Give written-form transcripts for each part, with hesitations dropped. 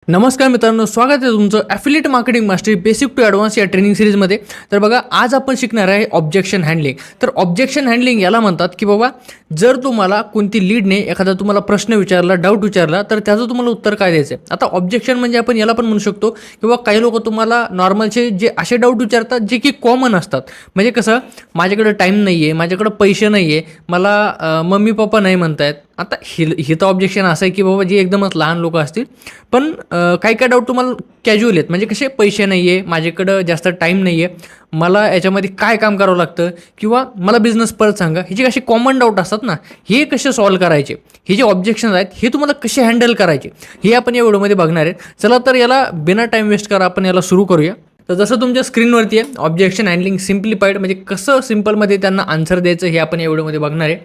नमस्कार मित्रांनो, स्वागत आहे तुमचं affiliate marketing mastery basic to advance या ट्रेनिंग सिरीजमध्ये. तर बघा, आज आपण शिकणार आहे ऑब्जेक्शन हँडलिंग. तर ऑब्जेक्शन हँडलिंग याला म्हणतात की बाबा, जर तुम्हाला कोणती लीडने एखादा तुम्हाला प्रश्न विचारला, डाऊट विचारला, तर त्याचं तुम्हाला उत्तर काय द्यायचं आहे. आता ऑब्जेक्शन म्हणजे आपण याला पण म्हणू शकतो किंवा काही लोक तुम्हाला नॉर्मलचे जे असे डाऊट विचारतात जे की कॉमन असतात. म्हणजे कसं, माझ्याकडे टाईम नाही आहे, माझ्याकडे पैसे नाही आहे, मला मम्मी पप्पा नाही म्हणतायत. आता ही तर ऑब्जेक्शन असं आहे की बाबा जी एकदमच लहान लोक असतील. पण काही काही डाऊट तुम्हाला कॅज्युअल आहेत, म्हणजे कसे पैसे नाही आहे, माझ्याकडं जास्त टाईम नाही आहे, मला याच्यामध्ये काय काम करावं लागतं, किंवा मला बिझनेस परत सांगा. हे जे कसे कॉमन डाऊट असतात ना, हे कसे सॉल्व्ह करायचे, हे जे ऑब्जेक्शन आहेत हे तुम्हाला कसे हँडल करायचे, हे आपण या व्हिडिओमध्ये बघणार आहेत. चला तर याला बिना टाईम वेस्ट करा आपण याला सुरू करूया. तर जसं तुमच्या स्क्रीनवरती आहे, ऑब्जेक्शन हँडलिंग सिम्प्लिफाईड, म्हणजे कसं सिम्पलमध्ये त्यांना आन्सर द्यायचं हे आपण या व्हिडिओमध्ये बघणार आहे.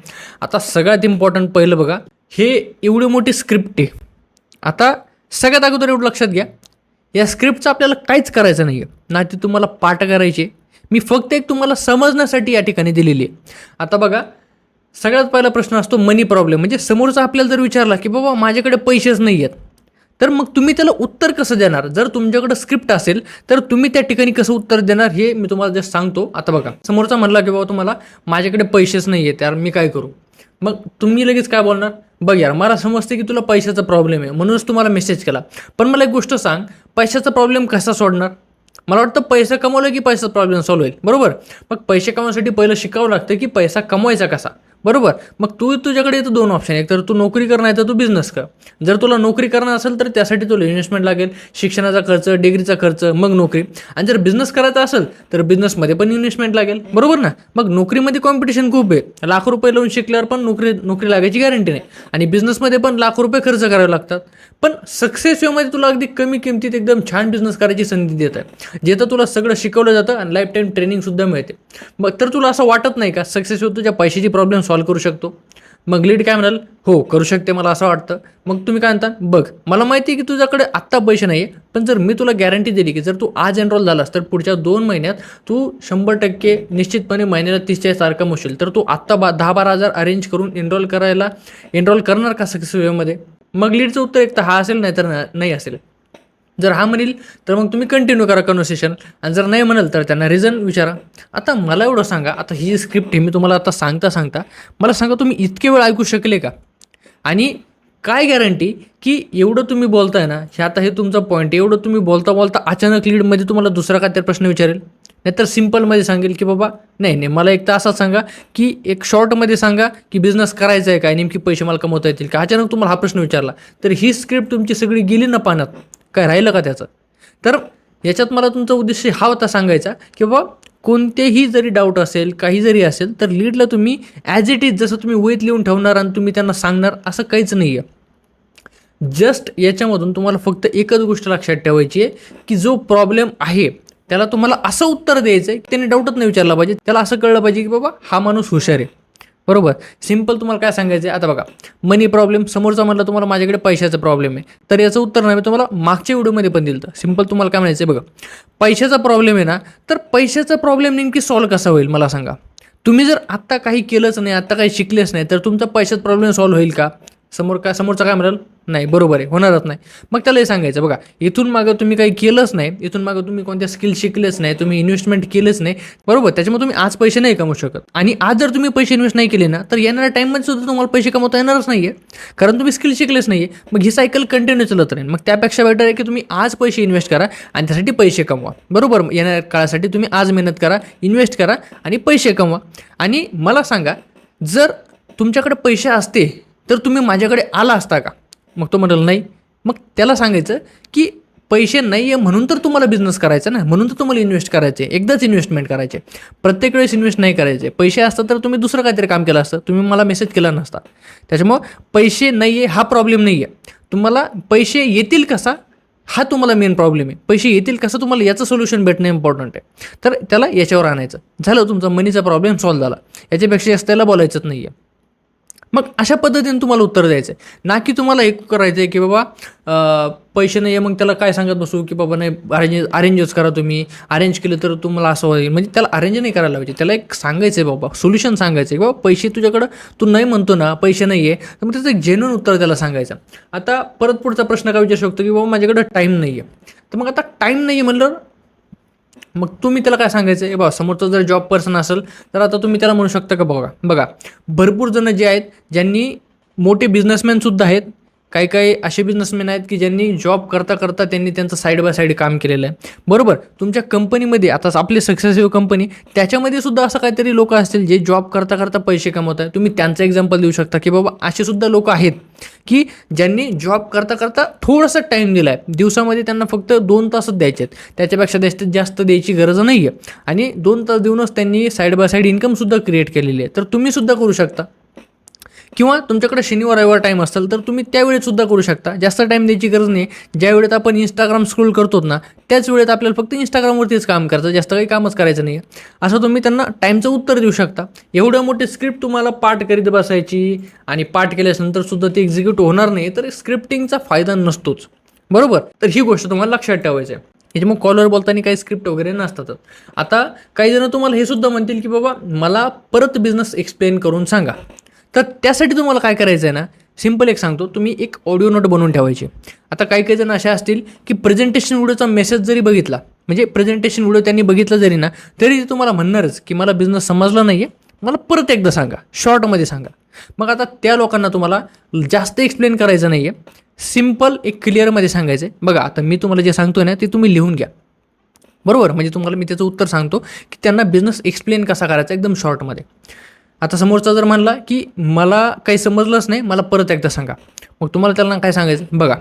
आता सगळ्यात इम्पॉर्टंट पहिलं बघा, हे एवढी मोठी स्क्रिप्ट आहे. आता सगळ्यात अगोदर एवढं लक्षात घ्या, या स्क्रिप्टचं आपल्याला काहीच करायचं नाही आहे, ना ती तुम्हाला पाठ करायची. मी फक्त एक तुम्हाला समजण्यासाठी या ठिकाणी दिलेली आहे. आता बघा, सगळ्यात पहिला प्रश्न असतो मनी प्रॉब्लेम. म्हणजे समोरचा आपल्याला जर विचारला की बाबा माझ्याकडे पैसेच नाही आहेत, तर मग तुम्ही त्याला उत्तर कसं देणार. जर तुमच्याकडे स्क्रिप्ट असेल तर तुम्ही त्या ठिकाणी कसं उत्तर देणार हे मी तुम्हाला जस्ट सांगतो. आता बघा, समोरचा म्हणला की बाबा तुम्हाला माझ्याकडे पैसेच नाही आहेत, यार मी काय करू. मग तुम्ही लगेच काय बोलणार, बघ यार, मला समजते की तुला पैशाचा प्रॉब्लेम आहे म्हणूनच तुम्हाला मेसेज केला, पण मला एक गोष्ट सांग, पैशाचा प्रॉब्लेम कसा सोडणार. मला वाटतं पैसा कमवलं की पैसा प्रॉब्लेम सॉल्व्ह होईल, बरोबर. मग पैसे कमवण्यासाठी पहिलं शिकावं लागतं की पैसा कमवायचा कसा, बरोबर. मग तुझ्याकडे येतं दोन ऑप्शन, एक तर तू नोकरी कर, नाही तर तू बिझनेस कर. जर तुला नोकरी करणं असेल तर त्यासाठी तुला इन्व्हेस्टमेंट लागेल, शिक्षणाचा खर्च, डिग्रीचा खर्च, मग नोकरी. आणि जर बिझनेस करायचा असेल तर बिझनेसमध्ये पण इन्व्हेस्टमेंट लागेल, बरोबर ना. मग नोकरीमध्ये कॉम्पिटिशन खूप आहे, लाख रुपये लावून शिकल्यावर पण नोकरी लागायची गॅरंटी नाही, आणि बिझनेसमध्ये पण लाख रुपये खर्च करावे लागतात. पण सक्सेस वेमध्ये तुला अगदी कमी किमतीत एकदम छान बिझनेस करायची संधी देत आहे, जिथं तुला सगळं शिकवलं जातं आणि लाईफ टाईम ट्रेनिंगसुद्धा मिळते. मग तर तुला असं वाटत नाही का सक्सेस वेळ तुझ्या पैशाची प्रॉब्लेम सॉल्व्ह करू शकतो. मग लीड काय म्हणाल, हो करू शकते, मला असं वाटतं. मग तुम्ही काय म्हणता, बघ मला माहिती आहे की तुझ्याकडे आत्ता पैसे नाही आहे, पण जर मी तुला गॅरंटी दिली की जर तू आज एनरोल झालास तर पुढच्या 2 महिन्यात तू 100% निश्चितपणे महिन्याला 30 सारखं होशील, तर तू आत्ता 10-12 हजार अरेंज करून एनरोल करणार का सक्सेस वेमध्ये. मग लीडचं उत्तर एक तर हा असेल, नाही तर नाही असेल. जर हा म्हणेल तर मग तुम्ही कंटिन्यू करा कन्व्हर्सेशन, आणि जर नाही म्हणाल तर त्यांना रिझन विचारा. आता मला एवढं सांगा, आता ही स्क्रिप्ट मी तुम्हाला आता सांगता मला सांगा, तुम्ही इतके वेळ ऐकू शकले का. आणि काय गॅरंटी की एवढं तुम्ही बोलताय ना, हे तुमचा पॉईंट, एवढं तुम्ही बोलता अचानक लीडमध्ये तुम्हाला दुसरा काहीतरी प्रश्न विचारेल, नाहीतर सिम्पलमध्ये सांगेल की बाबा नाही मला एक तर असाच सांगा की एक शॉर्टमध्ये सांगा की बिझनेस करायचा आहे काय, नेमकी पैसे मला कमवता येतील का. अचानक तुम्हाला हा प्रश्न विचारला तर ही स्क्रिप्ट तुमची सगळी गेली ना पाण्यात, काय राहिलं का त्याचं. तर याच्यात मला तुमचा उद्देश हा होता सांगायचा की बाबा कोणतेही जरी डाऊट असेल, काही जरी असेल, तर लीडला तुम्ही ॲज इट इज जसं तुम्ही वहीत लिहून ठेवणार आणि तुम्ही त्यांना सांगणार, असं काहीच नाही आहे. जस्ट याच्यामधून तुम्हाला फक्त एकच गोष्ट लक्षात ठेवायची आहे की जो प्रॉब्लेम आहे त्याला तुम्हाला असं उत्तर द्यायचं आहे की त्याने डाऊटच नाही विचारला पाहिजे, त्याला असं कळलं पाहिजे की बाबा हा माणूस हुशार आहे, बरोबर. सिम्पल तुम्हाला काय सांगायचं आहे. आता बघा, मनी प्रॉब्लेम, समोरचा म्हटलं तुम्हाला माझ्याकडे पैशाचा प्रॉब्लेम आहे, तर याचं उत्तर नाही मी तुम्हाला मागच्या व्हिडिओमध्ये पण दिलं. तर सिम्पल तुम्हाला काय म्हणायचं आहे, बघा पैशाचा प्रॉब्लेम आहे ना, तर पैशाचा प्रॉब्लेम नेमकी सॉल्व्ह कसा होईल मला सांगा. तुम्ही जर आत्ता काही केलंच नाही, आत्ता काही शिकलेच नाही, तर तुमचा पैशाचा प्रॉब्लेम सॉल्व्ह होईल का. समोरचा काय म्हणाल, नाही, बरोबर आहे, होणारच नाही. मग त्याला हे सांगायचं, बघा इथून मागं तुम्ही काही केलंच नाही, इथून मागं तुम्ही कोणत्या स्किल शिकलेच नाही, तुम्ही इन्व्हेस्टमेंट केलेच नाही, बरोबर. त्याच्यामुळे तुम्ही आज पैसे नाही कमवू शकत. आणि आज जर तुम्ही पैसे इन्व्हेस्ट नाही केले ना, तर येणाऱ्या टाईममध्ये सुद्धा तुम्हाला पैसे कमवता येणारच नाही आहे, कारण तुम्ही स्किल शिकलेच नाही आहे. मग ही सायकल कंटिन्यू चालत राहील. मग त्यापेक्षा बेटर आहे की तुम्ही आज पैसे इन्व्हेस्ट करा आणि त्यासाठी पैसे कमवा, बरोबर. येणाऱ्या काळासाठी तुम्ही आज मेहनत करा, इन्व्हेस्ट करा आणि पैसे कमवा. आणि मला सांगा, जर तुमच्याकडे पैसे असते तर तुम्ही माझ्याकडे आला असता का. मग तो म्हणाल नाही. मग त्याला सांगायचं की पैसे नाही आहे म्हणून तर तुम्हाला बिझनेस करायचा ना, म्हणून तर तुम्हाला इन्व्हेस्ट करायचे, एकदाच इन्व्हेस्टमेंट करायचे, प्रत्येक वेळेस इन्व्हेस्ट नाही करायचे. पैसे असतात तर तुम्ही दुसरं काहीतरी काम केलं असतं, तुम्ही मला मेसेज केला नसता. त्याच्यामुळं पैसे नाही आहे हा प्रॉब्लेम नाही आहे, तुम्हाला पैसे येतील कसा हा तुम्हाला मेन प्रॉब्लेम आहे. पैसे येतील कसं तुम्हाला याचं सोल्युशन भेटणं इम्पॉर्टंट आहे. तर त्याला याच्यावर आणायचं, झालं तुमचा मनीचा प्रॉब्लेम सॉल्व्ह झाला. याच्यापेक्षा जास्त त्याला बोलायचंच नाही आहे. मग अशा पद्धतीने तुम्हाला उत्तर द्यायचं आहे, ना की तुम्हाला एक करायचं आहे की बाबा पैसे नाही आहे मग त्याला काय सांगत बसू की बाबा नाही अरेंजच करा, तुम्ही अरेंज केलं तर तुम्हाला असं होईल. म्हणजे त्याला अरेंज नाही करायला पाहिजे, त्याला एक सांगायचं आहे बाबा, सोल्युशन सांगायचं आहे की बाबा पैसे तुझ्याकडं तू नाही म्हणतो ना, पैसे नाही आहे, तर मग त्याचं एक जेन्युइन उत्तर त्याला सांगायचं. आता परत पुढचा प्रश्न काय विचारू शकतो की बाबा माझ्याकडं टाईम नाही आहे. तर मग आता टाईम नाही आहे म्हणलं मग तुम्ही त्याला काय सांगायचं आहे, बघा समोरचा जर जॉब पर्सन असेल तर आता तुम्ही त्याला म्हणू शकता का बघा भरपूर जण जे आहेत ज्यांनी मोठे बिझनेसमॅनसुद्धा आहेत, काही काही असे बिझनेसमॅन आहेत की ज्यांनी जॉब करता करता त्यांनी त्यांचं साईड बाय साईड काम केलेलं आहे. बरोबर, तुमच्या कंपनीमध्ये आता आपली सक्सेसिव्ह कंपनी त्याच्यामध्ये सुद्धा असं काहीतरी लोक असतील जे जॉब करता करता पैसे कमवत आहेत. तुम्ही त्यांचं एक्झाम्पल देऊ शकता की बाबा असे सुद्धा लोक आहेत की ज्यांनी जॉब करता करता थोडासा टाईम दिला आहे, दिवसामध्ये त्यांना फक्त 2 तासच द्यायचे आहेत, त्याच्यापेक्षा जास्त द्यायची गरज नाही आहे, आणि 2 तास देऊनच त्यांनी साईड बाय साईड इन्कमसुद्धा क्रिएट केलेली आहे. तर तुम्हीसुद्धा करू शकता. किंवा तुमच्याकडे शनिवार रविवार टाईम असेल तर तुम्ही त्यावेळेसुद्धा करू शकता. जास्त टाईम द्यायची गरज नाही. ज्या वेळेत आपण इंस्टाग्राम स्क्रोल करतो ना, त्याच वेळेत आपल्याला फक्त इंस्टाग्रामवरतीच काम करायचं, जास्त काही कामच करायचं नाही आहे, असं तुम्ही त्यांना टाईमचं उत्तर देऊ शकता. एवढं मोठी स्क्रिप्ट तुम्हाला पाठ करीत बसायची आणि पाठ केल्यानंतरसुद्धा ती एक्झिक्यूट होणार नाही, तर स्क्रिप्टिंगचा फायदा नसतोच. बरोबर, तर ही गोष्ट तुम्हाला लक्षात ठेवायची आहे. याची मग कॉलवर बोलताना काही स्क्रिप्ट वगैरे नसतातच. आता काही जण तुम्हाला हे सुद्धा म्हणतील की बाबा मला परत बिझनेस एक्सप्लेन करून सांगा. तर त्यासाठी तुम्हाला काय करायचं आहे ना, सिम्पल एक सांगतो, तुम्ही एक ऑडिओ नोट बनवून ठेवायची. आता काही काही जण असे असतील की प्रेझेंटेशन व्हिडिओचा मेसेज जरी बघितला, म्हणजे प्रेझेंटेशन व्हिडिओ त्यांनी बघितला जरी ना, तरी ते तुम्हाला म्हणणारच की मला बिझनेस समजला नाही आहे, मला परत एकदा सांगा, शॉर्टमध्ये सांगा. मग आता त्या लोकांना तुम्हाला जास्त एक्सप्लेन करायचं नाही आहे, सिम्पल एक क्लिअरमध्ये सांगायचं आहे. बघा आता मी तुम्हाला जे सांगतो आहे ना ते तुम्ही लिहून घ्या. बरोबर, म्हणजे तुम्हाला मी त्याचं उत्तर सांगतो की त्यांना बिझनेस एक्सप्लेन कसा करायचा एकदम शॉर्टमध्ये. आता समोरचा जर म्हणला की मला काही समजलंच नाही, मला परत एकदा सांगा, मग तुम्हाला त्यांना काय सांगायचं, बघा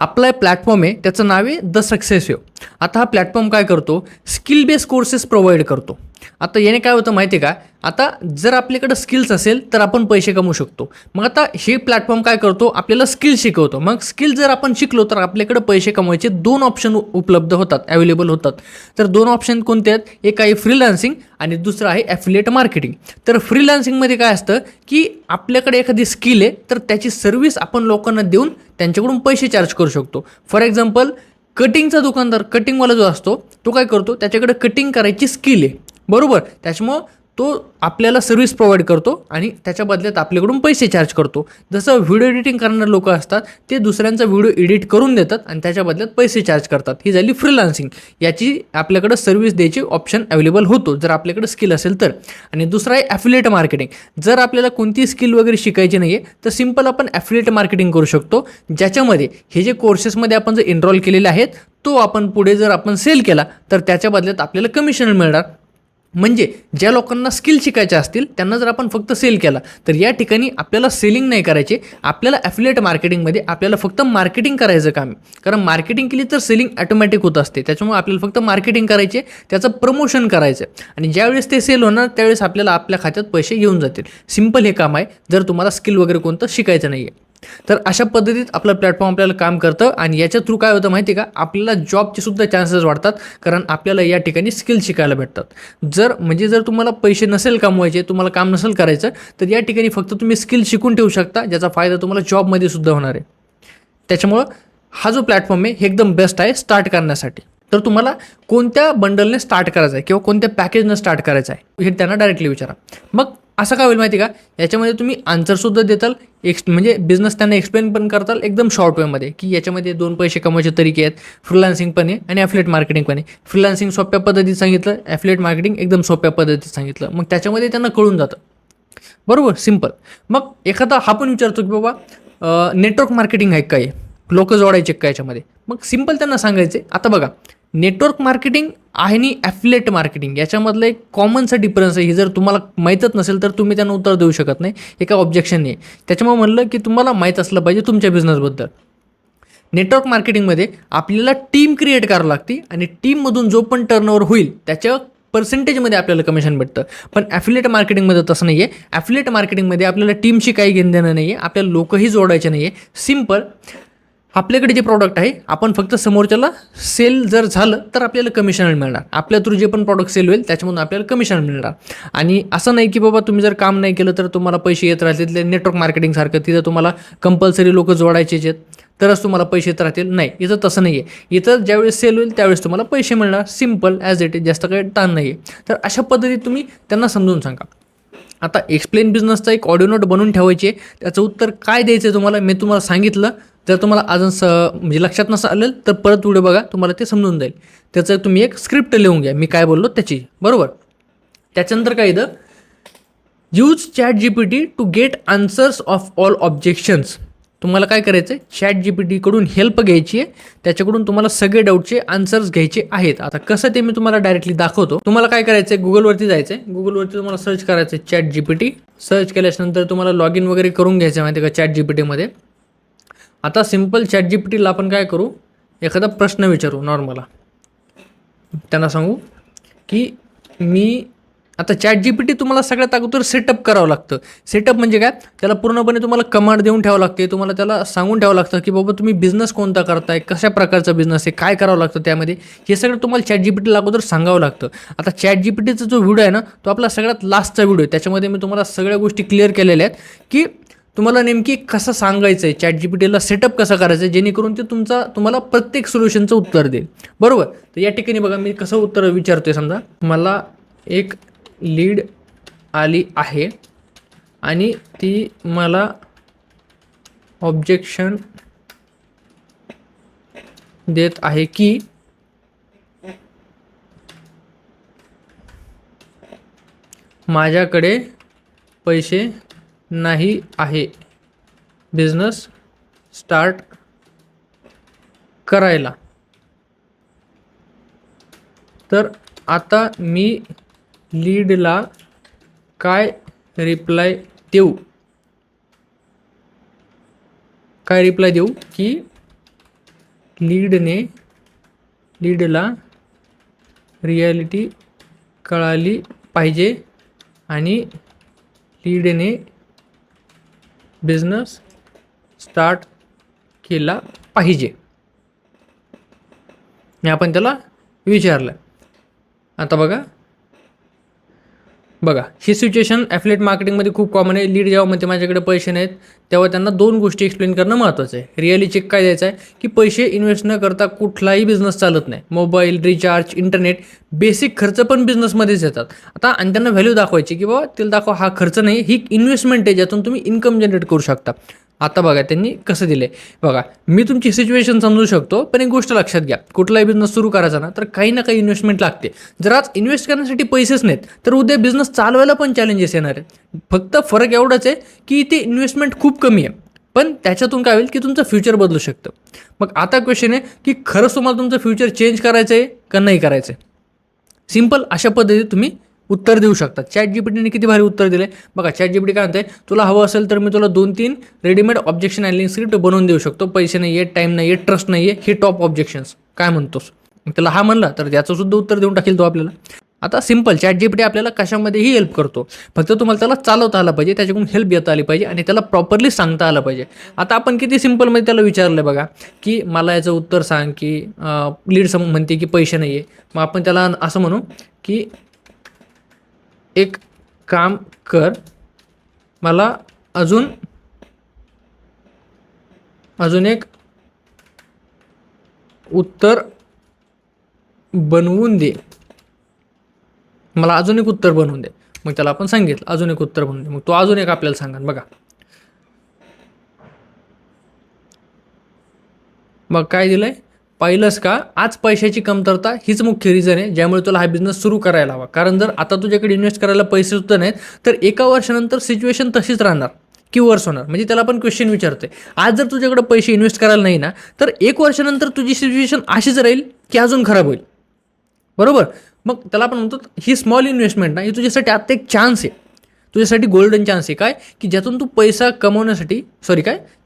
आपला प्लॅटफॉर्म आहे, त्याचं नाव आहे द सक्सेसिव्ह. आता हा प्लॅटफॉर्म काय करतो, स्किल बेस कोर्सेस प्रोव्हाइड करतो. आता याने काय होतं माहिती आहे का, आता जर आपल्याकडं स्किल्स असेल तर आपण पैसे कमवू शकतो. मग आता हे प्लॅटफॉर्म काय करतो, आपल्याला स्किल शिकवतो. मग स्किल जर आपण शिकलो तर आपल्याकडं पैसे कमवायचे 2 ऑप्शन उपलब्ध होतात, अवेलेबल होतात. तर 2 ऑप्शन कोणते आहेत, एक आहे फ्रीलान्सिंग आणि दुसरं आहे ॲफिलिएट मार्केटिंग. तर फ्रीलान्सिंगमध्ये काय असतं की आपल्याकडे एखादी स्किल आहे तर त्याची सर्व्हिस आपण लोकांना देऊन त्यांच्याकडून पैसे चार्ज करू शकतो. फॉर एक्झाम्पल कटिंगचा दुकानदार, कटिंगवाला जो असतो तो काय करतो, त्याच्याकडे कटिंग करायची स्किल आहे. बरोबर, त्याच्यामुळं तो आपल्याला सर्व्हिस प्रोव्हाइड करतो आणि त्याच्या बदल्यात आपल्याकडून पैसे चार्ज करतो. जसं व्हिडिओ एडिटिंग करणारे लोक असतात ते दुसऱ्यांचा व्हिडिओ एडिट करून देतात आणि त्याच्या बदल्यात पैसे चार्ज करतात. ही झाली फ्रीलान्सिंग. याची आपल्याकडं सर्व्हिस द्यायची ऑप्शन अवेलेबल होतो जर आपल्याकडे स्किल असेल तर. आणि दुसरा आहे ॲफिलिएट मार्केटिंग. जर आपल्याला कोणती स्किल वगैरे शिकायची नाही आहे तर सिम्पल आपण ॲफिलिएट मार्केटिंग करू शकतो, ज्याच्यामध्ये हे जे कोर्सेसमध्ये आपण जर एनरोल केलेले आहेत तो आपण पुढे जर आपण सेल केला तर त्याच्या बदल्यात आपल्याला कमिशन मिळणार. म्हणजे ज्या लोकांना स्किल शिकायचे असतील त्यांना जर आपण फक्त सेल केला तर या ठिकाणी आपल्याला सेलिंग नाही करायचे, आपल्याला ॲफिलिएट मार्केटिंगमध्ये आपल्याला फक्त मार्केटिंग करायचं काम आहे. कारण मार्केटिंग केली तर सेलिंग ऑटोमॅटिक होत असते, त्याच्यामुळे आपल्याला फक्त मार्केटिंग करायचे, त्याचं प्रमोशन करायचं आणि ज्यावेळेस ते सेल होणार त्यावेळेस आपल्याला आपल्या खात्यात पैसे येऊन जातील. सिम्पल हे काम आहे जर तुम्हाला स्किल वगैरे कोणतं शिकायचं नाही आहे. तर अशा पद्धतीत आपलं प्लॅटफॉर्म आपल्याला काम करतं आणि याच्या थ्रू काय होतं माहिती आहे का, आपल्याला जॉबचे सुद्धा चान्सेस वाढतात, कारण आपल्याला या ठिकाणी स्किल शिकायला भेटतात. जर तुम्हाला पैसे नसेल कमवायचे, तुम्हाला काम नसेल करायचं, तर या ठिकाणी फक्त तुम्ही स्किल शिकून ठेवू शकता, ज्याचा फायदा तुम्हाला जॉबमध्ये सुद्धा होणार आहे. त्याच्यामुळं हा जो प्लॅटफॉर्म आहे हे एकदम बेस्ट आहे स्टार्ट करण्यासाठी. तर तुम्हाला कोणत्या बंडलने स्टार्ट करायचं आहे किंवा कोणत्या पॅकेजनं स्टार्ट करायचं आहे हे त्यांना डायरेक्टली विचारा. मग असं काय होईल माहिती का, याच्यामध्ये तुम्ही आन्सरसुद्धा देताल, म्हणजे बिझनेस त्यांना एक्सप्लेन पण करताल एकदम शॉर्ट वेमध्ये की याच्यामध्ये 2 पैसे कमवायचे तरीके आहेत, फ्रीलान्सिंग पण आहे आणि ॲफिलिएट मार्केटिंग पण आहे. फ्रीलान्सिंग सोप्या पद्धतीत सांगितलं, ॲफिलिएट मार्केटिंग एकदम सोप्या पद्धतीत सांगितलं, मग त्याच्यामध्ये त्यांना कळून जातं. बरोबर, सिम्पल. मग एखादा हा पण विचारतो की बाबा नेटवर्क मार्केटिंग आहे काय, लोक जोडायचे का याच्यामध्ये, मग सिम्पल त्यांना सांगायचे. आता बघा नेटवर्क मार्केटिंग आणि ॲफिलिएट मार्केटिंग याच्यामधलं एक कॉमनचा डिफरन्स आहे. हे जर तुम्हाला माहीतच नसेल तर तुम्ही त्यांना उत्तर देऊ शकत नाही, हे काय ऑब्जेक्शन नाही. त्याच्यामुळे म्हणलं की तुम्हाला माहीत असलं पाहिजे तुमच्या बिझनेसबद्दल. नेटवर्क मार्केटिंगमध्ये आपल्याला टीम क्रिएट करावी लागते आणि टीममधून जो पण टर्नओव्हर होईल त्याच्या पर्सेंटेजमध्ये आपल्याला कमिशन भेटतं. पण ॲफिलिएट मार्केटिंगमध्ये तसं नाही आहे. ॲफिलिएट मार्केटिंगमध्ये आपल्याला टीमशी काही घेणं देणं नाही आहे, आपल्याला लोकही जोडायचे नाही आहे. सिम्पल आपल्याकडे जे प्रॉडक्ट आहे आपण फक्त समोरच्याला सेल जर झालं तर आपल्याला कमिशन मिळणार. आपल्या थ्रू जे पण प्रॉडक्ट सेल होईल त्याच्यामधून आपल्याला कमिशन मिळणार. आणि असं नाही की बाबा तुम्ही जर काम नाही केलं तर तुम्हाला पैसे येत राहतील. तिथले नेटवर्क मार्केटिंगसारखं तिथं तुम्हाला कंपल्सरी लोक जोडायचे आहेत तरच तुम्हाला पैसे येत राहतील. नाही, इथं तसं नाही आहे. इथं ज्यावेळेस सेल होईल त्यावेळेस तुम्हाला पैसे मिळणार. सिम्पल ॲज इट इज, जास्त काही ताण नाही आहे. तर अशा पद्धतीत तुम्ही त्यांना समजून सांगा. आता एक्सप्लेन बिझनेसचा एक ऑडिओ नोट बनवून ठेवायची आहे. त्याचं उत्तर काय द्यायचं आहे तुम्हाला मी तुम्हाला सांगितलं. जर तुम्हाला अजून म्हणजे लक्षात नसेल तर परत व्हिडिओ बघा, तुम्हाला ते समजून जाईल. त्याचं तुम्ही एक स्क्रिप्ट लिहून घ्या, मी काय बोललो त्याची, बरोबर. त्याच्यानंतर काय इथं, use ChatGPT to get answers of all objections. तुम्हाला काय करायचं आहे, ChatGPTकडून हेल्प घ्यायची आहे. त्याच्याकडून तुम्हाला सगळे डाऊटचे आन्सर्स घ्यायचे आहेत. आता कसं ते मी तुम्हाला डायरेक्टली दाखवतो. तुम्हाला काय करायचं आहे, गुगलवरती जायचं आहे. गुगलवरती तुम्हाला सर्च करायचं आहे ChatGPT. सर्च केल्यानंतर तुम्हाला लॉग इन वगैरे करून घ्यायचं आहे, माहिती आहे का, ChatGPTमध्ये. आता सिम्पल ChatGPTला आपण काय करू, एखादा प्रश्न विचारू नॉर्मला. त्यांना सांगू की मी आता ChatGPT तुम्हाला सगळ्यात अगोदर सेटअप करावं लागतं. सेटअप म्हणजे काय, त्याला पूर्णपणे तुम्हाला कमांड देऊन ठेवावं लागते. तुम्हाला त्याला सांगून ठेवावं लागतं की बाबा तुम्ही बिझनेस कोणता करताय, कशा प्रकारचा बिझनेस आहे, काय करावं लागतं त्यामध्ये, हे सगळं तुम्हाला ChatGPTला अगोदर सांगावं लागतं. आता ChatGPTचा जो व्हिडिओ आहे ना, तो आपला सगळ्यात लास्टचा व्हिडिओ आहे. त्याच्यामध्ये मी तुम्हाला सगळ्या गोष्टी क्लिअर केलेल्या आहेत की तुम्हाला नेमकी कसं सांगायचं आहे, ChatGPTला सेटअप कसं करायचं आहे, जेणेकरून ते तुम्हाला प्रत्येक सोल्युशनचं उत्तर देईल, बरोबर. तर या ठिकाणी बघा मी कसं उत्तर विचारतोय. समजा मला एक लीड आली आहे आणि ती मला ऑब्जेक्शन देत आहे की माझ्याकडे पैसे नाही आहे बिझनेस स्टार्ट करायला. तर आता मी लीडला काय रिप्लाय देऊ की लीडला रियालिटी कळाली पाहिजे आणि लीडने बिझनेस स्टार्ट केला पाहिजे. हे आपण त्याला विचारलं. आता बघा ही सिच्युएशन ॲफिलिएट मार्केटिंगमध्ये खूप कॉमन आहे. लीड जेव्हा म्हणते माझ्याकडे पैसे नाहीत तेव्हा त्यांना दोन गोष्टी एक्सप्लेन करणं महत्त्वाचं आहे. रिअली चेक काय द्यायचं आहे की पैसे इन्व्हेस्ट न करता कुठलाही बिझनेस चालत नाही. मोबाईल रिचार्ज, इंटरनेट, बेसिक खर्च पण बिझनेसमध्येच येतात. आता आणि त्यांना व्हॅल्यू दाखवायची की बाबा तिला दाखवा हा खर्च नाही, ही इन्व्हेस्टमेंट आहे ज्यातून तुम्ही इन्कम जनरेट करू शकता. आता बघा त्यांनी कसं दिलं आहे. बघा मी तुमची सिच्युएशन समजू शकतो, पण एक गोष्ट लक्षात घ्या, कुठलाही बिझनेस सुरू करायचा ना तर काही ना काही इन्व्हेस्टमेंट लागते. जर आज इन्व्हेस्ट करण्यासाठी पैसेच नाहीत तर उद्या बिझनेस चालवायला पण चॅलेंजेस येणार आहेत. फक्त फरक एवढाच आहे की इथे इन्व्हेस्टमेंट खूप कमी आहे, पण त्याच्यातून काय होईल की तुमचं फ्युचर बदलू शकतं. मग आता क्वेश्चन आहे की खरंच तुम्हाला तुमचं फ्युचर चेंज करायचं आहे का नाही करायचं आहे. सिम्पल अशा पद्धतीत तुम्ही उत्तर देऊ शकतात. ChatGPTने किती भारी उत्तर दिले बघा. ChatGPT काय म्हणते, तुला हवं असेल तर मी तुला 2-3 रेडीमेड ऑब्जेक्शन हँडलिंग स्क्रिप्ट बनवून देऊ शकतो. पैसे नाही आहे, टाईम नाही आहे, ट्रस्ट नाही आहे, हे टॉप ऑब्जेक्शन्स. काय म्हणतोस. मग त्याला हा म्हणला तर त्याचं सुद्धा उत्तर देऊन टाकेल तो आपल्याला. आता सिम्पल ChatGPT आपल्याला कशामध्येही हेल्प करतो. फक्त तुम्हाला त्याला चालवता आलं पाहिजे, त्याच्याकडून हेल्प घेता आली पाहिजे आणि त्याला प्रॉपरली सांगता आलं पाहिजे. आता आपण किती सिम्पलमध्ये त्याला विचारलं बघा की मला याचं उत्तर सांग की लीड म्हणते की पैसे नाही आहे. मग आपण त्याला असं म्हणू की एक काम कर, मला अजून एक उत्तर बनवून दे. मला अजून एक उत्तर बनवून दे. मग त्याला आपण सांगितलं अजून एक उत्तर बनवून दे. मग तो अजून एक आपल्याला सांगा. बघा मग काय दिलंय, पाहिलंस का, आज पैशाची कमतरता हीच मुख्य रिझन आहे ज्यामुळे तुला हा बिझनेस सुरू करायला हवा. कारण जर आता तुझ्याकडे इन्व्हेस्ट करायला पैसे सुद्धा नाहीत तर एका वर्षानंतर सिच्युएशन तशीच राहणार की वर्स होणार. म्हणजे त्याला आपण क्वेश्चन विचारतोय, आज जर तुझ्याकडे पैसे इन्व्हेस्ट करायला नाही ना तर एक वर्षानंतर तुझी सिच्युएशन अशीच राहील की अजून खराब होईल, बरोबर. मग त्याला आपण म्हणतो ही स्मॉल इन्व्हेस्टमेंट ना, ही तुझ्यासाठी आत्ता एक चान्स आहे, तुझ्यासाठी गोल्डन चान्स आहे. काय की ज्यातून तू पैसा कमवण्यासाठी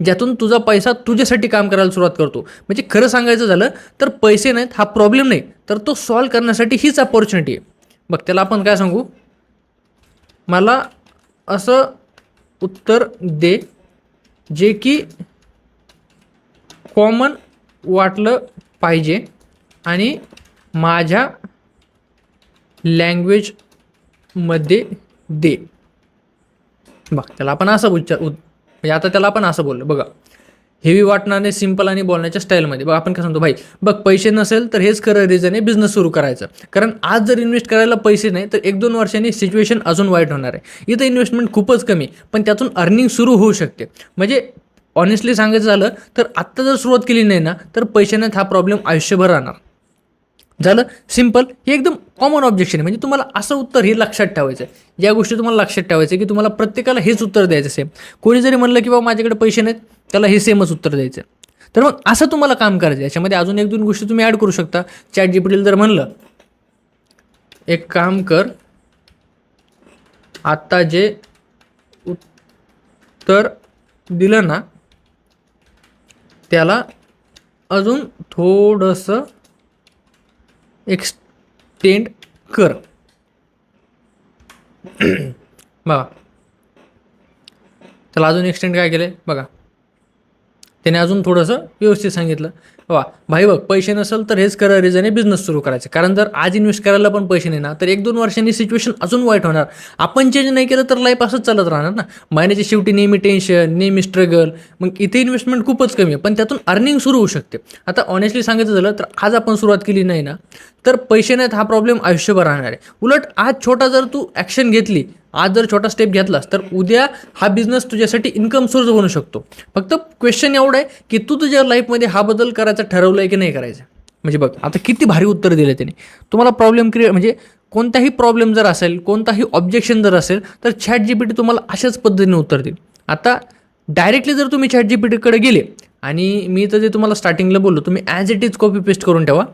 ज्यातून तुझा पैसा तुझ्यासाठी काम करायला सुरुवात करतो. म्हणजे खरं सांगायचं झालं तर पैसे नाहीत हा प्रॉब्लेम नाही, तर तो सॉल्व करण्यासाठी हीच अपॉर्च्युनिटी आहे. बघ त्याला आपण काय सांगू, मला असं उत्तर दे जे की कॉमन वाटलं पाहिजे आणि माझ्या लँग्वेजमध्ये दे. बघ त्याला आपण असं म्हणजे आता त्याला आपण असं बोललो बघा, हेवी वाटणार नाही, सिम्पल आणि बोलण्याच्या स्टाईलमध्ये. बघ आपण काय सांगतो, भाई बघ पैसे नसेल तर हेच खरं रिझन आहे बिझनेस सुरू करायचं. कारण आज जर इन्व्हेस्ट करायला पैसे नाही तर 1-2 वर्षांनी सिच्युएशन अजून वाईट होणार आहे. इथं इन्व्हेस्टमेंट खूपच कमी पण त्यातून अर्निंग सुरू होऊ शकते. म्हणजे ऑनेस्टली सांगायचं झालं तर आत्ता जर सुरुवात केली नाही ना तर पैशाने हा प्रॉब्लेम आयुष्यभर राहणार. झालं सिम्पल. हे एकदम कॉमन ऑब्जेक्शन आहे. म्हणजे तुम्हाला असं उत्तर हे लक्षात ठेवायचं आहे. या गोष्टी तुम्हाला लक्षात ठेवायचं आहे की तुम्हाला प्रत्येकाला हेच उत्तर द्यायचं सेम. कोणी जरी म्हणलं की बाबा माझ्याकडे पैसे नाहीत त्याला हे सेमच उत्तर द्यायचं. तर मग असं तुम्हाला काम करायचं. याच्यामध्ये अजून 1-2 गोष्टी तुम्ही ॲड करू शकता. ChatGPTला जर म्हणलं एक काम कर, आत्ता जे उत्तर दिलं ना त्याला अजून थोडंसं एक्सटेंड कर. बघा त्याला अजून एक्सटेंड काय केलं बघा, त्याने अजून थोडंसं व्यवस्थित सांगितलं. वा भाई बघ पैसे नसेल तर हेच खरं रिझन आहे बिझनेस सुरू करायचं. कारण जर आज इन्व्हेस्ट करायला पण पैसे नाही ना तर 1-2 वर्षांनी सिच्युएशन अजून वाईट होणार. आपण चेंज नाही केलं तर लाईफ असंच चालत राहणार ना. महिन्याच्या शेवटी नेहमी टेन्शन, नेहमी स्ट्रगल. मग इथे इन्व्हेस्टमेंट खूपच कमी आहे पण त्यातून अर्निंग सुरू होऊ शकते. आता ऑनेस्टली सांगायचं झालं तर आज आपण सुरुवात केली नाही ना तर पैसे नाहीत हा प्रॉब्लेम आयुष्यभर राहणार आहे. उलट आज छोटा जर तू ॲक्शन घेतली, आज जर छोटा स्टेप घेतलास तर उद्या हा बिझनेस तुझ्यासाठी इन्कम सोर्स बनू शकतो. फक्त क्वेश्चन एवढं आहे की तू तुझ्या लाईफमध्ये हा बदल करायचा ठरवलं आहे की नाही करायचं. म्हणजे बघ आता किती भारी उत्तर दिलं त्याने. तुम्हाला प्रॉब्लेम म्हणजे कोणताही प्रॉब्लेम जर असेल, कोणताही ऑब्जेक्शन जर असेल तर ChatGPT तुम्हाला अशाच पद्धतीने उत्तर देईल. आता डायरेक्टली जर तुम्ही ChatGPTकडे गेले आणि मी तर ते तुम्हाला स्टार्टिंगला बोललो, तुम्ही as it is copy paste करून ठेवा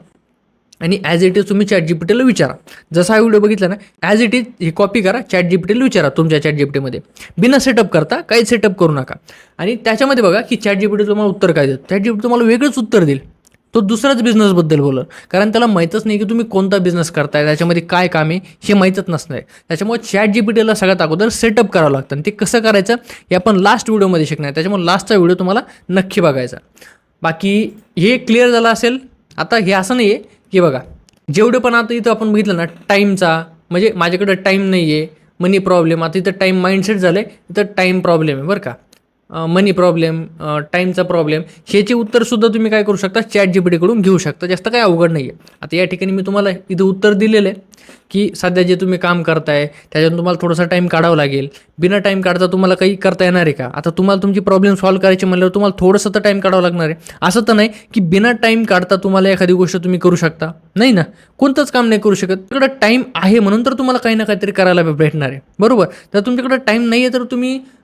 आणि ॲज इट इज तुम्ही ChatGPTला विचारा. जसा हा व्हिडिओ बघितला ना as it is he copy करा, ChatGPTला विचारा तुमच्या ChatGPTमध्ये. बिना सेटअप करता काही सेटअप करू नका. आणि त्याच्यामध्ये बघा की ChatGPT तुम्हाला उत्तर काय देतं. ChatGPT तुम्हाला वेगळंच उत्तर देईल. तो दुसराच बिझनेसबद्दल बोलल. कारण त्याला माहीतच नाही की तुम्ही कोणता बिझनेस करताय, त्याच्यामध्ये काय काम आहे हे माहीतच नसणार. त्याच्यामुळे ChatGPTला सगळ्यात अगोदर सेटअप करावं लागतं. आणि ते कसं करायचं हे आपण लास्ट व्हिडिओमध्ये शिकणार. त्याच्यामुळे लास्टचा व्हिडिओ तुम्हाला नक्की बघायचा. बाकी हे क्लिअर झालं असेल. आता हे असं नाही आहे की बघा जेवढे पण आता इथं आपण बघितलं ना टाईमचा, म्हणजे माझ्याकडं टाईम नाही आहे, मनी प्रॉब्लेम. आता इथं टाईम माइंडसेट झालं आहे, इथं टाईम प्रॉब्लेम आहे बरं का. मनी प्रॉब्लेम, टाईमचा प्रॉब्लेम, ह्याचे उत्तरसुद्धा तुम्ही काय करू शकता ChatGPTकडून घेऊ शकता. जास्त काय अवघड नाही आहे. आता या ठिकाणी मी तुम्हाला इथं उत्तर दिलेलं आहे की सध्या जे तुम्ही काम करताय त्याच्यातून तुम्हाला थोडासा टाईम काढावा लागेल. बिना टाईम काढता तुम्हाला काही करता येणार आहे का. आता तुम्हाला तुमची प्रॉब्लेम सॉल्व्ह करायची म्हणल्यावर तुम्हाला थोडंसं तर टाईम काढावं लागणार आहे. असं तर नाही की बिना टाईम काढता तुम्हाला एखादी गोष्ट तुम्ही करू शकता, नाही ना. कोणतंच काम नाही करू शकत. तुमच्याकडे टाईम आहे म्हणून तर तुम्हाला काही ना काहीतरी करायला भेटणार आहे, बरोबर. तर तुमच्याकडे टाईम नाही आहे तर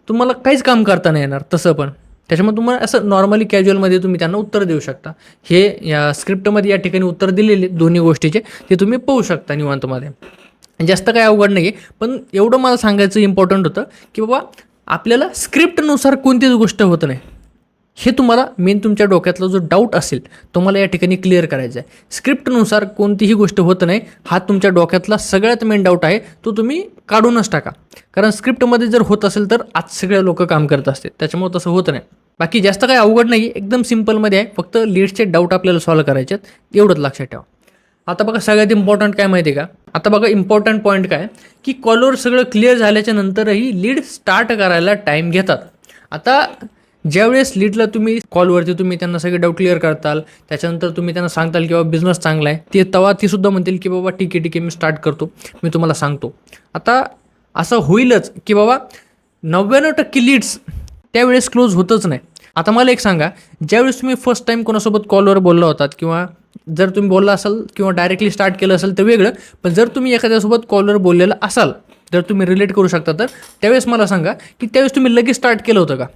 तुम्हाला काहीच काम करता नाही येणार तसं पण. त्याच्यामुळे तुम्हाला असं नॉर्मली कॅज्युअलमध्ये तुम्ही त्यांना उत्तर देऊ शकता. हे या स्क्रिप्टमध्ये या ठिकाणी उत्तर दिलेले दोन्ही गोष्टीचे ते तुम्ही पाहू शकता निवांतमध्ये. जास्त काही अवघड नाही आहे. पण एवढं मला सांगायचं इम्पॉर्टंट होतं की बाबा आपल्याला स्क्रिप्टनुसार कोणतीच गोष्ट होत नाही. हे तुम्हाला मेन तुमच्या डोक्यातला जो डाऊट असेल तुम्हाला या ठिकाणी क्लिअर करायचा आहे. स्क्रिप्टनुसार कोणतीही गोष्ट होत नाही हा तुमच्या डोक्यातला सगळ्यात मेन डाऊट आहे, तो तुम्ही काढूनच टाका. कारण स्क्रिप्टमध्ये जर होत असेल तर आज सगळे लोक काम करत असते, त्याच्यामुळे तसं होत नाही. बाकी जास्त काही अवघड नाही, एकदम सिम्पलमध्ये आहे. फक्त लीड्सचे डाऊट आपल्याला सॉल्व्ह करायचे आहेत, एवढंच लक्षात ठेवा. आता बघा सगळ्यात इम्पॉर्टंट काय माहिती आहे का. आता बघा इम्पॉर्टंट पॉईंट काय की कॉलवर सगळं क्लिअर झाल्याच्या नंतरही लीड स्टार्ट करायला टाईम घेतात. आता ज्यावेळेस लीडला तुम्ही कॉलवरती तुम्ही त्यांना सगळे डाऊट क्लिअर करताल, त्याच्यानंतर तुम्ही त्यांना सांगताल की बाबा बिझनेस चांगला आहे, ते तेव्हा ती सुद्धा म्हणतील की बाबा ठीक आहे मी स्टार्ट करतो, मी तुम्हाला सांगतो. आता असं होईलच की बाबा 99% लीड्स त्यावेळेस क्लोज होतच नाही. आता मला एक सांगा, ज्यावेळेस तुम्ही फर्स्ट टाईम कोणासोबत कॉलवर बोलला होतात किंवा जर तुम्ही बोलला असाल किंवा डायरेक्टली स्टार्ट केलं असेल तर वेगळं, पण जर तुम्ही एखाद्यासोबत कॉलवर बोललेलं असाल जर तुम्ही रिलेट करू शकता तर त्यावेळेस मला सांगा की त्यावेळेस तुम्ही लगेच स्टार्ट केलं होतं का.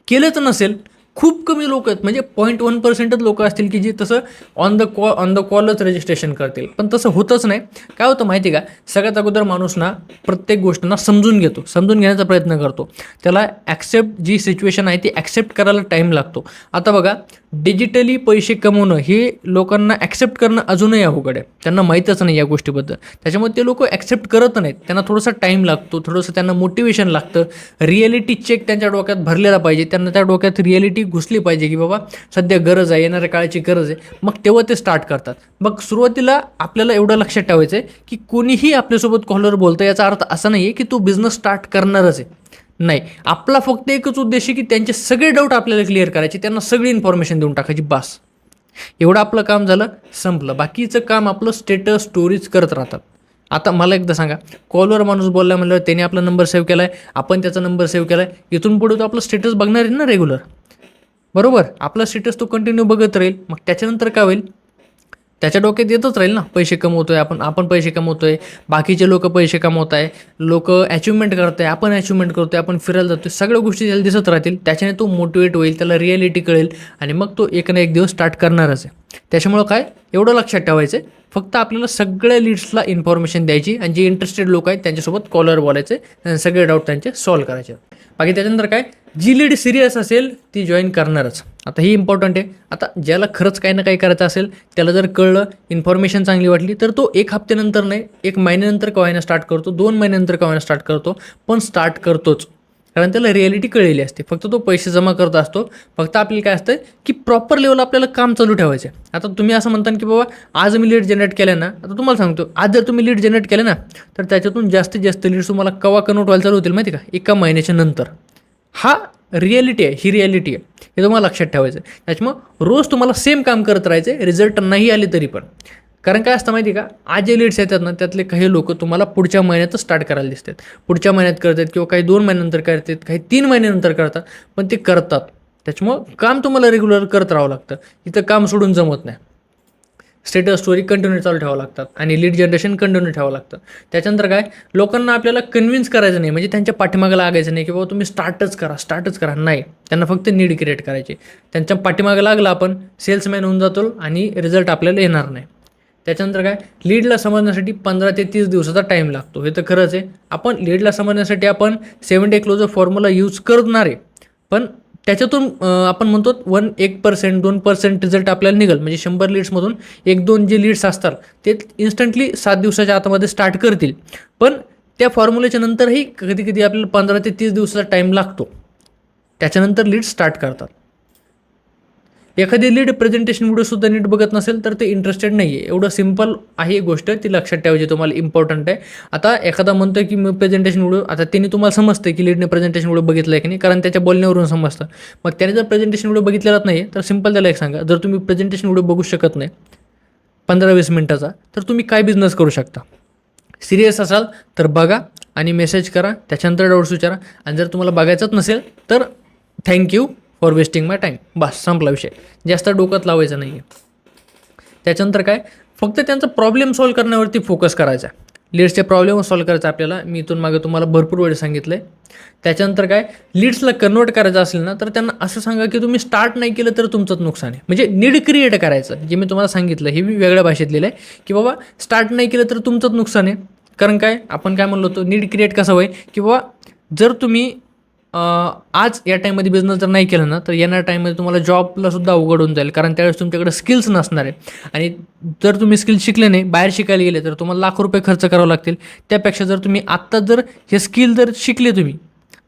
केलंच नसेल. खूप कमी लोक आहेत, म्हणजे 0.1%च लोक असतील की जे तसं ऑन द कॉलच रजिस्ट्रेशन करतील. पण तसं होतच नाही. काय होतं माहिती आहे का, सगळ्यात अगोदर माणूस ना प्रत्येक गोष्टींना समजून घेण्याचा प्रयत्न करतो. त्याला ॲक्सेप्ट जी सिच्युएशन आहे ती ॲक्सेप्ट करायला टाईम लागतो. आता बघा डिजिटली पैसे कमवणं हे लोकांना ॲक्सेप्ट करणं अजूनही अवघड आहे. त्यांना माहीतच नाही या गोष्टीबद्दल, त्याच्यामुळे ते लोक ॲक्सेप्ट करत नाहीत. त्यांना थोडासा टाईम लागतो, थोडंसं त्यांना मोटिवेशन लागतं. रिॲलिटी चेक त्यांच्या डोक्यात भरलेला पाहिजे, त्यांना त्या डोक्यात रिॲलिटी घुसली पाहिजे की बाबा सध्या गरज आहे, येणाऱ्या काळाची गरज आहे, मग तेव्हा ते स्टार्ट करतात. मग सुरुवातीला आपल्याला एवढं लक्षात ठेवायचं आहे की कोणीही आपल्यासोबत कॉलवर बोलतं याचा अर्थ असा नाही आहे की तो बिझनेस स्टार्ट करणारच आहे. नाही, आपला फक्त एकच उद्देश आहे की त्यांचे सगळे डाऊट आपल्याला क्लिअर करायचे, त्यांना सगळी इन्फॉर्मेशन देऊन टाकायची, बास. एवढं आपलं काम झालं, संपलं. बाकीचं काम आपलं स्टेटस स्टोरीज करत राहतात. आता मला एकदा सांगा, कॉलवर माणूस बोलला म्हणलं त्याने आपला नंबर सेव्ह केला आहे, आपण त्याचा नंबर सेव्ह केला आहे, इथून पुढे तो आपलं स्टेटस बघणार आहे ना रेग्युलर, बरोबर. आपला स्टेटस तो कंटिन्यू बघत राहील. मग त्याच्यानंतर काय होईल, त्याच्या डोक्यात येतच राहील ना, पैसे कमवतोय आपण पैसे कमवतोय, बाकीचे लोक पैसे कमवत आहे, लोक अचिव्हमेंट करत आहे, आपण अचिव्हमेंट करतोय, आपण फिरायला जातोय, सगळ्या गोष्टी त्याला दिसत राहतील. त्याच्याने तो मोटिवेट होईल, त्याला रिॲलिटी कळेल आणि मग तो एक ना एक दिवस स्टार्ट करणारच आहे. त्याच्यामुळं काय, एवढं लक्षात ठेवायचं आहे, फक्त आपल्याला सगळ्या लीड्सला इन्फॉर्मेशन द्यायची आणि जे इंटरेस्टेड लोक आहेत त्यांच्यासोबत कॉलर बोलायचे आणि सगळे डाऊट त्यांचे सॉल्व्ह करायचे. बाकी त्याच्यानंतर काय, जी लीड सिरियस असेल ती जॉईन करणारच. आता ही इम्पॉर्टंट आहे. आता ज्याला खरंच काही ना काही करायचं असेल, त्याला जर कळलं, इन्फॉर्मेशन चांगली वाटली, तर तो 1 हफ्त्यानंतर नाही, 1 महिन्यानंतर का होईना स्टार्ट करतो, 2 महिन्यानंतर का होईना स्टार्ट करतो, पण स्टार्ट करतोच. कारण त्याला रिॲलिटी कळलेली असते. फक्त तो पैसे जमा करत असतो. फक्त आपल्याला काय असतं की प्रॉपर लेवल आपल्याला काम चालू ठेवायचं आहे. आता तुम्ही असं म्हणता की बाबा आज मी लीड जनरेट केल्या ना, आता तुम्हाला सांगतो, आज जर तुम्ही लीड जनरेट केलं ना, तर त्याच्यातून जास्तीत जास्त लीड्स तुम्हाला केव्हा कन्वर्ट व्हायला चालू होतील माहिती का, 1 महिन्याच्या नंतर. हा रिॲलिटी आहे, ही रिॲलिटी आहे, हे तुम्हाला लक्षात ठेवायचं आहे. त्याच्यामुळं रोज तुम्हाला सेम काम करत राहायचं आहे, रिझल्ट नाही आले तरी पण. कारण काय असतं माहिती आहे का, आज जे लीड्स येतात ना, त्यातले काही लोक तुम्हाला पुढच्या महिन्यातच स्टार्ट करायला दिसतात, पुढच्या महिन्यात करतात किंवा काही 2 महिन्यानंतर करतात, काही 3 महिन्यानंतर करतात, पण ते करतात. त्याच्यामुळं काम तुम्हाला रेग्युलर करत राहावं लागतं. इथं काम सोडून जमत नाही. स्टेटस स्टोरी कंटिन्यू चालू ठेवावं लागतात आणि लीड जनरेशन कंटिन्यू ठेवावं लागतं. त्याच्यानंतर काय, लोकांना आपल्याला कन्व्हिन्स करायचं नाही, म्हणजे त्यांच्या पाठीमागं लागायचं नाही की बाबा तुम्ही स्टार्टच करा. नाही, त्यांना फक्त नीड क्रिएट करायची. त्यांच्या पाठीमागं लागला आपण, सेल्समॅन होऊन जातो आणि रिझल्ट आपल्याला येणार नाही. त्याच्यानंतर काय, लीडला समजण्यासाठी 15 ते 30 दिवसाचा टाईम लागतो, हे तर खरंच आहे. आपण लीडला समजण्यासाठी आपण 7 डे क्लोजर फॉर्म्युला यूज करणार आहे, पण त्याच्यातून आपण म्हणतो 1% 2% रिझल्ट आपल्याला निघेल. म्हणजे 100 लीड्समधून 1-2 जे लीड्स असतात ते इन्स्टंटली 7 दिवसाच्या आतमध्ये स्टार्ट करतील. पण त्या फॉर्म्युलेच्या नंतरही कधी कधी आपल्याला 15 ते 30 दिवसाचा टाईम लागतो. त्याच्यानंतर लीड स्टार्ट करतात. एखादी लीड प्रेझेंटेशन व्हिडिओसुद्धा नीट बघत नसेल तर ते इंटरेस्टेड नाही आहे. एवढं सिम्पल आहे गोष्ट, ती लक्षात ठेवायची तुम्हाला, इम्पॉर्टंट आहे. आता एखादा म्हणतो की मी प्रेझेंटेशन व्हिडिओ, आता त्यांनी तुम्हाला समजतं की लीडने प्रेझेंटेशन व्हिडिओ बघितलं आहे की नाही, कारण त्याच्या बोलण्यावरून समजतं. मग त्याने जर प्रेझेंटेशन व्हिडिओ बघितलेला नाही तर सिम्पल त्याला एक सांगा, जर तुम्ही प्रेझेंटेशन व्हिडिओ बघू शकत नाही 15-20 मिनिटाचा, तर तुम्ही काय बिझनेस करू शकता. सिरियस असाल तर बघा आणि मेसेज करा, त्याच्यानंतर डाऊट्स विचारा. आणि जर तुम्हाला बघायचंच नसेल तर thank you for wasting my time, बस संपला विषय. जास्त डोक्यात लावायचं नाही आहे. त्याच्यानंतर काय, फक्त त्यांचा प्रॉब्लेम सॉल्व्ह करण्यावरती फोकस करायचा. लीड्सचे प्रॉब्लेम सॉल्व्ह करायचा आपल्याला, मी इथून मागे तुम्हाला भरपूर वेळ सांगितलं आहे. त्याच्यानंतर काय, लीड्सला कन्वर्ट करायचं असेल ना, तर त्यांना असं सांगा की तुम्ही स्टार्ट नाही केलं तर तुमचंच नुकसान आहे. म्हणजे नीड क्रिएट करायचं, जे मी तुम्हाला सांगितलं हे मी वेगळ्या भाषेत लिहिलं आहे की बाबा स्टार्ट नाही केलं तर तुमचंच नुकसान आहे. कारण काय, आपण काय म्हणलो होतो, नीड क्रिएट कसं होय की बाबा जर तुम्ही आज या टाईममध्ये बिझनेस जर नाही केलं ना, तर येणाऱ्या टाईममध्ये तुम्हाला जॉबला सुद्धा अवघड होऊन जाईल. कारण त्यावेळेस तुमच्याकडे स्किल्स नसणार आहे. आणि जर तुम्ही स्किल्स शिकले नाही, बाहेर शिकायला गेले, तर तुम्हाला लाखो रुपये खर्च करावे लागतील. त्यापेक्षा जर तुम्ही आत्ताच जर हे स्किल जर शिकले तुम्ही,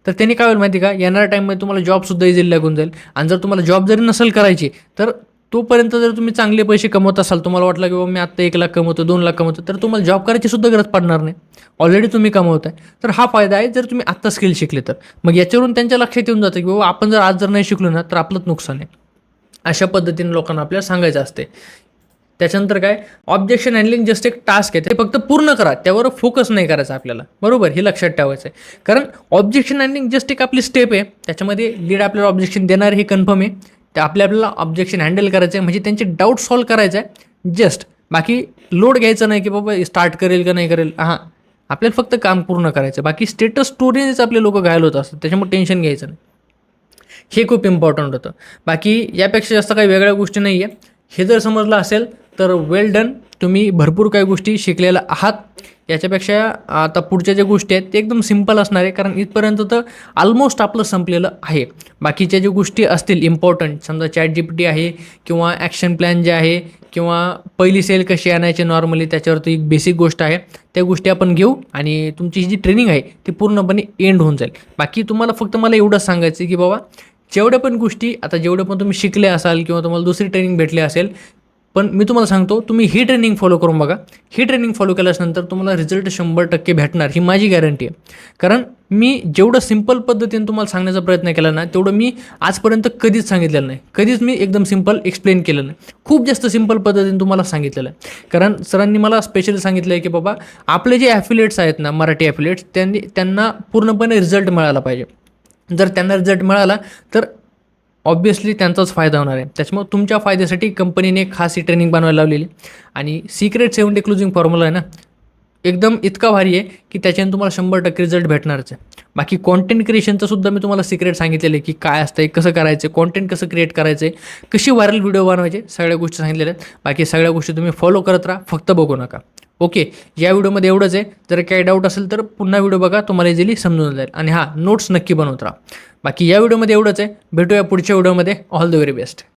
तर त्यांनी काय होईल माहिती का, येणाऱ्या टाईममध्ये तुम्हाला जॉबसुद्धा इझिली लागून जाईल. आणि जर तुम्हाला जॉब जरी नसेल करायची, तर तोपर्यंत जर तुम्ही चांगले पैसे कमवत असाल, तुम्हाला वाटलं की बाबा मी आत्ता 1 लाख कमवतो, 2 लाख कमवतो, तर तुम्हाला जॉब करायची सुद्धा गरज पडणार नाही. ऑलरेडी तुम्ही कमवताय. तर हा फायदा आहे जर तुम्ही आत्ता स्किल शिकले तर. मग याच्यावरून त्यांच्या लक्षात येऊन जातं की बाबा आपण जर आज जर नाही शिकलो ना, तर आपलंच नुकसान आहे. अशा पद्धतीने लोकांना आपल्याला सांगायचं असते. त्याच्यानंतर काय, ऑब्जेक्शन हँडलिंग जस्ट एक टास्क आहे, ते फक्त पूर्ण करा, त्यावर फोकस नाही करायचा आपल्याला, बरोबर. हे लक्षात ठेवायचं आहे. कारण ऑब्जेक्शन हँडलिंग जस्ट एक आपली स्टेप आहे. त्याच्यामध्ये लीड आपल्याला ऑब्जेक्शन देणार हे कन्फर्म आहे. ते आपल्याला ऑब्जेक्शन हँडल करायचं आहे, म्हणजे त्यांचे डाऊट सॉल्व्ह करायचं आहे जस्ट. बाकी लोड घ्यायचं नाही की बाबा स्टार्ट करेल का नाही करेल. हां, आपल्याला फक्त काम पूर्ण करायचं. बाकी स्टेटस स्टोरीनेच आपले लोक घायल होत असतात, त्याच्यामुळे टेन्शन घ्यायचं नाही. हे खूप इम्पॉर्टंट होतं. बाकी यापेक्षा जास्त काही वेगळ्या गोष्टी नाही आहे. हे जर समजलं असेल तर वेल डन, तुम्ही भरपूर काही गोष्टी शिकलेल्या आहात. याच्यापेक्षा आता पुढच्या ज्या गोष्टी आहेत ते एकदम सिम्पल असणार आहे, कारण इथपर्यंत तर ऑलमोस्ट आपलं संपलेलं आहे. बाकीच्या ज्या गोष्टी असतील इम्पॉर्टंट, समजा ChatGPT आहे किंवा ॲक्शन प्लॅन जे आहे किंवा पहिली सेल कशी आणायची नॉर्मली, त्याच्यावरती एक बेसिक गोष्ट आहे, त्या गोष्टी आपण घेऊ आणि तुमची जी ट्रेनिंग आहे ती पूर्णपणे एंड होऊन जाईल. बाकी तुम्हाला फक्त मला एवढंच सांगायचं की बाबा जेवढ्या पण गोष्टी आता जेवढं पण तुम्ही शिकले असाल किंवा तुम्हाला दुसरी ट्रेनिंग भेटली असेल, पण मी तुम्हाला सांगतो तुम्ही ही ट्रेनिंग फॉलो करून बघा. ही ट्रेनिंग फॉलो केल्यानंतर तुम्हाला रिझल्ट 100% भेटणार, ही माझी गॅरंटी आहे. कारण मी जेवढं सिंपल पद्धतीने तुम्हाला सांगण्याचा प्रयत्न केला ना, तेवढं मी आजपर्यंत कधीच सांगितलेलं नाही. कधीच मी एकदम सिंपल एक्सप्लेन केलं नाही. खूप जास्त सिंपल पद्धतीने तुम्हाला सांगितलेलं आहे. कारण सरांनी मला स्पेशली सांगितलं आहे की बाबा आपले जे ॲफिलिएट्स आहेत ना, मराठी ॲफिलिएट्स, त्यांना पूर्णपणे रिझल्ट मिळाला पाहिजे. जर त्यांना रिझल्ट मिळाला तर ऑब्व्हियसली त्यांचाच फायदा होणार आहे. त्याच्यामुळे तुमच्या फायद्यासाठी कंपनीने खास ही ट्रेनिंग बनवायला लावलेली. आणि सिक्रेट 70 क्लोजिंग फॉर्म्युला आहे ना, एकदम इतका भारी आहे की त्याच्याने तुम्हाला 100% रिझल्ट भेटणारच आहे. बाकी कॉन्टेंट क्रिएशनचं सुद्धा मी तुम्हाला सिक्रेट सांगितलेलं आहे की काय असतं आहे, कसं करायचं, कॉन्टेंट कसं क्रिएट करायचं आहे, कशी व्हायरल व्हिडिओ बनवायचे, सगळ्या गोष्टी सांगितलेल्या आहेत. बाकी सगळ्या गोष्टी तुम्ही फॉलो करत राहा, फक्त बघू नका. ओके, या व्हिडिओमध्ये एवढंच आहे. जर काही डाऊट असेल तर पुन्हा व्हिडिओ बघा, तुम्हाला इझिली समजून जाईल. आणि हां, नोट्स नक्की बनवत राहा. बाकी या व्हिडिओमध्ये एवढंच आहे. भेटूया पुढच्या व्हिडिओमध्ये. All the very best.